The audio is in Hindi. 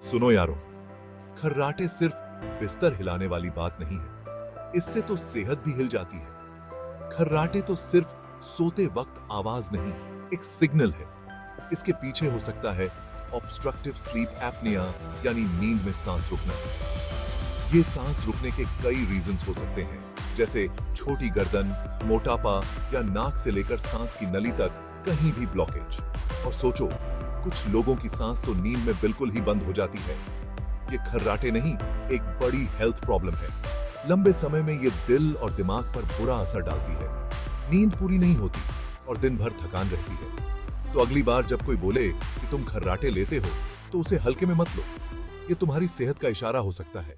सुनो यारो, खर्राटे सिर्फ बिस्तर हिलाने वाली बात नहीं है, इससे तो सेहत भी हिल जाती है। खर्राटे तो सिर्फ सोते वक्त आवाज नहीं, एक सिग्नल है। इसके पीछे हो सकता है ऑब्स्ट्रक्टिव स्लीप एपनिया, यानी नींद में सांस रुकना। ये सांस रुकने के कई रीजंस हो सकते हैं, जैसे छोटी गर्दन, मोटापा या नाक से लेकर सांस की नली तक कहीं भी ब्लॉकेज। और सोचो, कुछ लोगों की सांस तो नींद में बिल्कुल ही बंद हो जाती है। ये खर्राटे नहीं, एक बड़ी हेल्थ प्रॉब्लम है। लंबे समय में ये दिल और दिमाग पर बुरा असर डालती है। नींद पूरी नहीं होती और दिन भर थकान रहती है। तो अगली बार जब कोई बोले कि तुम खर्राटे लेते हो, तो उसे हल्के में मत लो। ये तुम्हारी सेहत का इशारा हो सकता है।